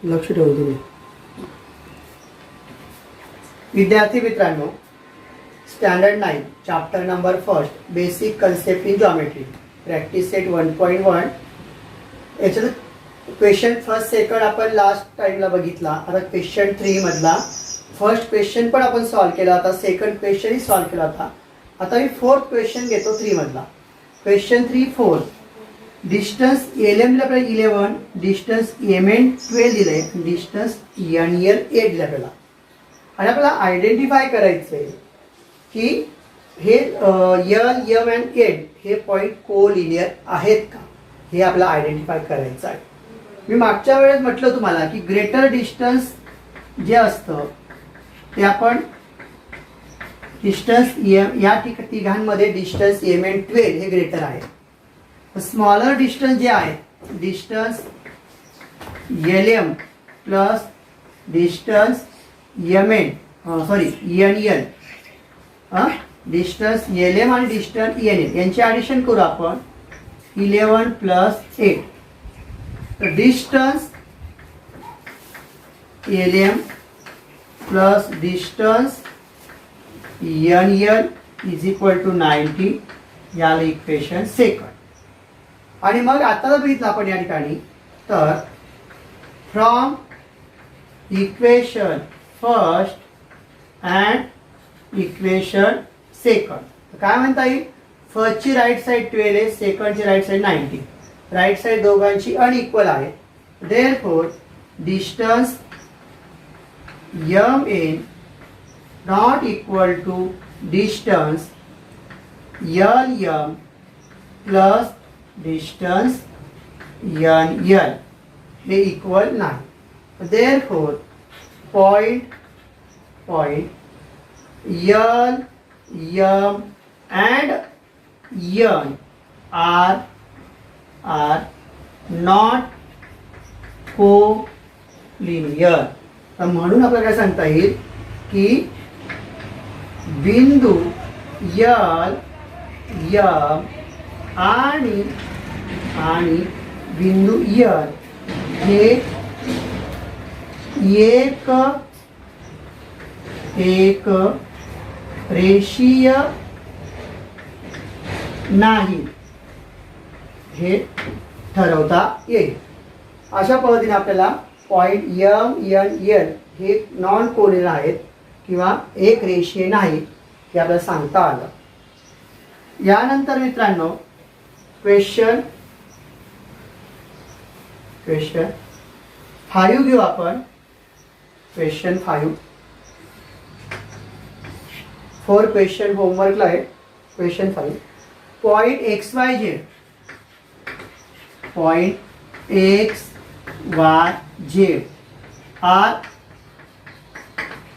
लक्ष ठेवू तुम्ही. विद्यार्थी मित्रांनो, standard 9 chapter number 1 basic concept in geometry practice set 1.1 याच्यात क्वेश्चन फर्स्ट सेकंड आपण लास्ट टाइमला बघितला. आता क्वेश्चन 3 मधला फर्स्ट क्वेश्चन पण आपण सॉल्व केला होता, सेकंड क्वेश्चनही सॉल्व केला होता. आता मी फोर्थ क्वेश्चन घेतो 3 मधला. क्वेश्चन 3 4 डिस्टन्स एल ला आपल्याला 11, डिस्टन्स एम एन 12 दिलंय, डिस्टन्स एन एल 8 दिलं आपल्याला. आणि आपल्याला आयडेंटिफाय करायचं आहे की हे यल एम एन 8 हे पॉईंट कोलिनियर आहेत का, हे आपल्याला आयडेंटिफाय करायचं आहे. मी मागच्या वेळेस म्हटलं तुम्हाला की ग्रेटर डिस्टन्स जे असतं ते आपण डिस्टन्स या तिघांमध्ये डिस्टन्स एम एन 12 हे ग्रेटर आहे. स्मॉलर डिस्टन्स जे आहे distance L M plus distance M N N L distance L M आणि डिस्टन्स एन एल यांचे ॲडिशन करू आपण 11 प्लस 8. तर distance L M plus distance N L is equal to 90 याला इक्वेशन सेकंड. आणि मग आता जर बघितलं आपण या ठिकाणी तर from equation first and equation second काय म्हणता येईल. फर्स्टची राईट साईड 12 आहे, सेकंडची राईट साईड 90. राईट साईड दोघांची अनइक्वल आहे. Therefore distance M N not equal to distance L M plus distance N L हे इक्वल नाही. Therefore point L M and N are not collinear. तर म्हणून आपल्याला काय सांगता येईल की बिंदू एल एम आणि बिंदू एन हे एक रेषीय नाही हे ठरवता येईल. अशा पद्धतीने आपल्याला पॉईंट एम एन एल हे नॉन कोलिनियर आहेत किंवा एक रेषीय नाही हे आपल्याला सांगता आलं. यानंतर मित्रांनो क्वेश्चन 5 घेऊ आपण. क्वेश्चन 5 4 क्वेश्चन होमवर्कला आहे. Question 5 point X Y Z are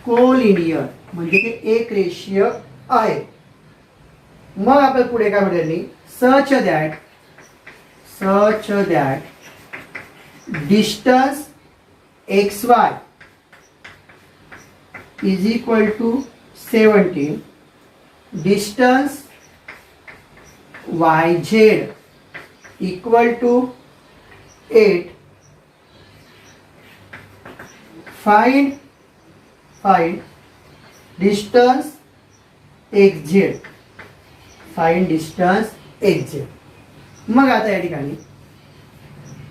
collinear म्हणजे ते एक रेषीय आहे. मग आपल्याला पुढे काय म्हटलं such that distance X Y is equal to 17, distance Y Z equal to 8. Find distance X Z. Find distance X Z. मग आता या ठिकाणी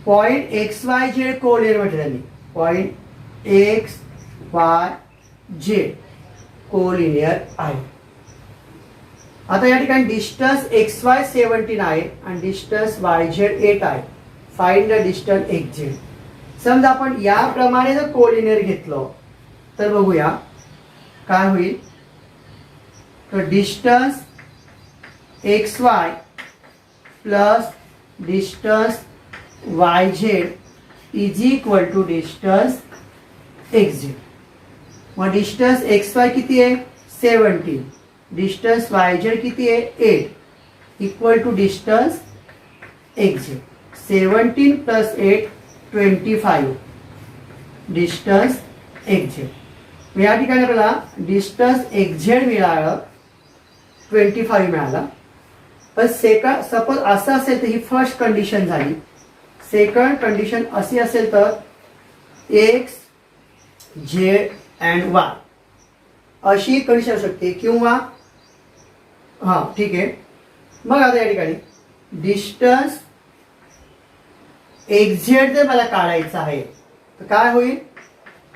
point X Y Z collinear म्हटलं त्यांनी. Point X Y Z collinear आहे. आता या ठिकाणी डिस्टन्स एक्स वाय 17 आहे आणि डिस्टन्स वाय झेड 8 आहे. Find the distance X Z. समजा आपण याप्रमाणे जर कोलिनियर घेतलं तर बघूया काय होईल. तर distance X Y plus distance Y Z is equal to distance X Z. मग डिस्टन्स एक्स वाय किती आहे 17, डिस्टन्स वाय झेड किती आहे 8 equal to distance X Z. 17 plus 8 25 distance X Z. या ठिकाणी आपल्याला डिस्टन्स एक्स झेड मिळालं 25 मिळाला. पण सेकंड सपोज असं असेल तर ही फर्स्ट कंडिशन झाली. सेकंड कंडिशन अशी असेल तर एक्स झेड अँड वाय अशी कंडिशन असू शकते किंवा हां ठीक आहे. मग आता या ठिकाणी डिस्टन्स एक्झॅक्ट जर मला काढायचं आहे तर काय होईल,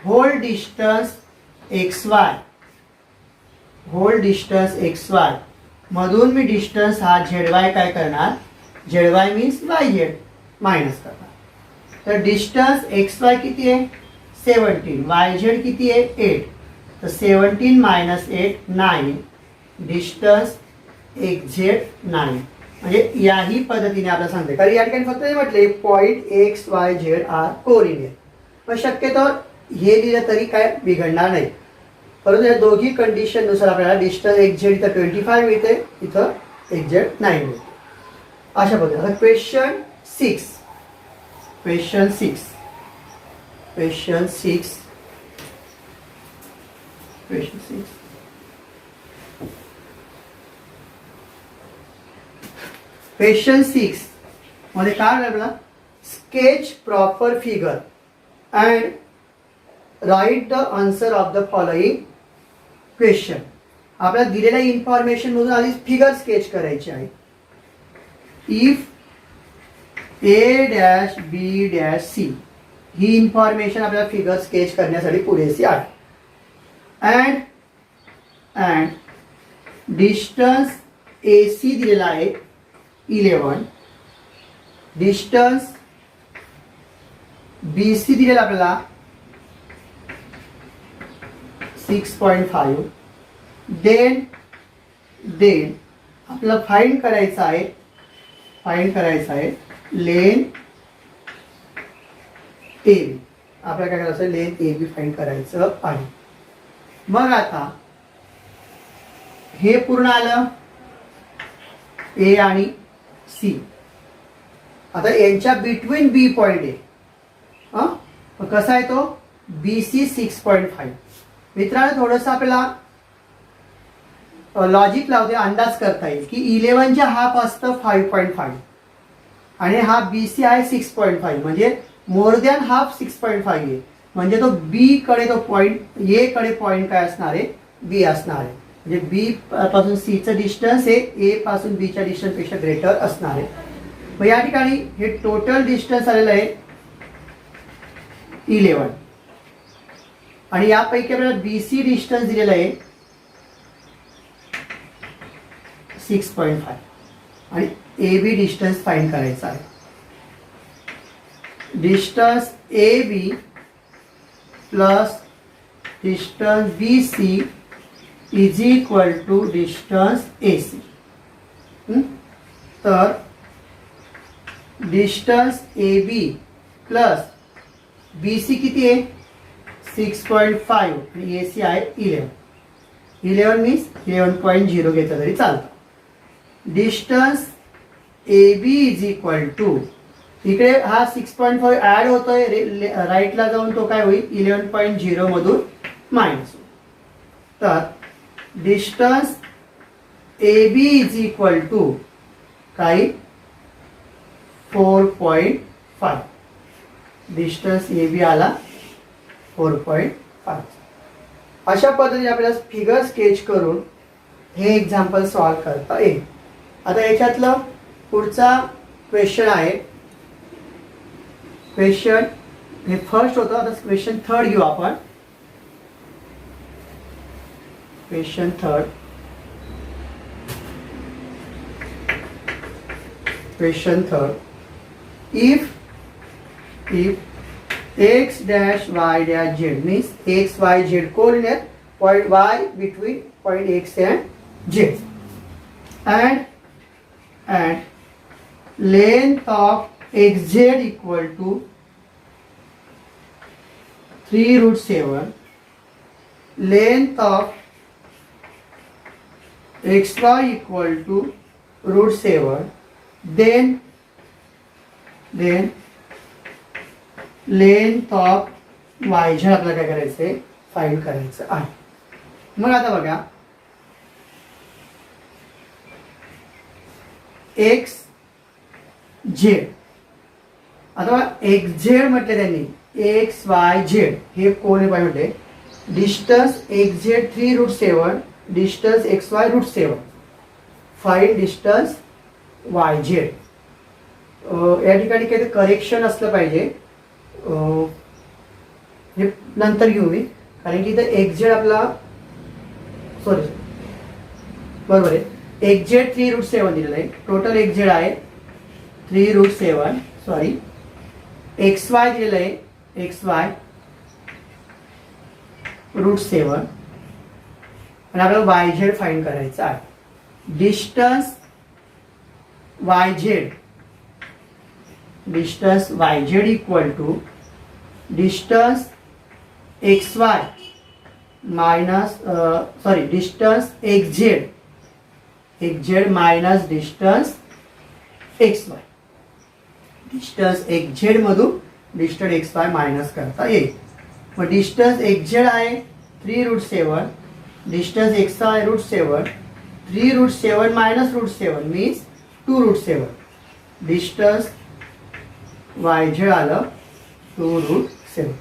whole distance X Y, whole distance X Y मधून मी डिस्टन्स हा झेड वाय काय करणार, Z Y means Y Z minus करणार. तर डिस्टन्स एक्स वाय किती आहे 17, वाय झेड किती आहे 8, तर 17 मायनस 8 9, डिस्टन्स एक्झॅक्ट 9. म्हणजे याही पद्धतीने आपल्याला सांगते, कारण या ठिकाणी फक्त हे म्हटले point X Y Z are coordinate. पण शक्यतो हे लिहिलं तरी काय बिघडणार नाही, परंतु या दोघी कंडिशननुसार आपल्याला डिस्टन्स एक्झॅक्ट इथं 25 मिळते, इथं एक्झॅक्ट 9 मिळते. अशा पद्धतीने आता question 6, question 6, question 6, question 6. Question 6 मध्ये काय आपल्याला sketch proper figure and write the answer of the following question. आपल्याला दिलेल्या इन्फॉर्मेशन मधून आधी फिगर स्केच करायची आहे. If A dash B dash C ही इन्फॉर्मेशन आपल्याला फिगर स्केच करण्यासाठी पुरेशी आहे. अँड डिस्टन्स ए सी दिलेला आहे 11, डिस्टन्स बी सी दिलेला आपल्याला 6.5. देन आपल्याला फाइंड करायचं आहे, लेन ए बी. आपल्याला काय करायचं, लेन ए बी फाइंड करायचं आहे. मग आता हे पूर्ण आलं ए आणि सी. आता यांच्या बिटवीन बी पॉइंट आहे, कसा आहे तो बी सी 6.5. मित्रांनो थोडंसं आपल्याला लॉजिक लावते, अंदाज करता येईल की 11च्या हाफ असतं 5.5 आणि हा बी सी आहे 6.5, म्हणजे मोर दॅन हाफ 6.5 आहे. म्हणजे तो बी कडे तो पॉईंट, ए कडे पॉईंट काय असणार आहे, बी असणार आहे. म्हणजे बी पासून सीचं डिस्टन्स हे ए पासून बीच्या डिस्टन्स पेक्षा ग्रेटर असणार आहे. मग या ठिकाणी हे टोटल डिस्टन्स आलेलं आहे 11 आणि यापैकी आपल्याला बी सी डिस्टन्स दिलेलं आहे 6.5 आणि ए बी डिस्टन्स फाइंड करायचा आहे. Distance A B plus distance B C is equal to distance A C. तर distance A B plus B C किती आहे 6.5 आणि ए सी आहे 11 मीन्स 11.0 घेतलं तरी चालतं. Distance A B is equal to, इकडे हा 6.5 ऍड होतोय, राईटला जाऊन तो काय होईल 11.0 मधून मायनस. तर distance A B is equal to काय 4.5. डिस्टन्स ए बी आला 4.5. अशा पद्धतीने आपल्याला फिगर स्केच करून हे एक्झाम्पल सॉल्व करता येईल. आता याच्यातलं पुढचा क्वेश्चन आहे, क्वेश्चन हे फर्स्ट होतं, आता क्वेश्चन थर्ड घेऊ आपण. Question third, question third. If x dash y dash z means x y z coordinate point y between point x and z, and length of xz equal to 3 root 7, length of xy equal to root 7, then length of Y Z आपल्याला काय करायचंय find करायचं आहे. मग आता बघा x Z, आता x Z म्हटले त्यांनी एक्स वाय झेड हे कोऑर्डिनेट पॉईंट आहे. Distance X Z 3√7, distance X Y √7. Find distance Y Z. या ठिकाणी काही करेक्शन असलं पाहिजे, हे नंतर घेऊ मी, कारण की इथं एक्स झेड आपला सॉरी बरोबर आहे. एक्स झेड 3√7 दिलेलं आहे. टोटल एक्स झेड आहे 3√7. सॉरी, एक्स वाय दिलेलं आहे एक्स वाय √7 आणि आपल्याला वाय झेड फाइंड करायचं आहे. Distance Y Z equal to distance X Y minus distance X Z minus distance X Y. Distance X Z मधून डिस्टन्स एक्स वाय मायनस करता येईल. मग डिस्टन्स एक्स झेड आहे 3√7, distance X Y √7. 3√7 minus √7 means 2√7. Distance Y Z आलं 2√7.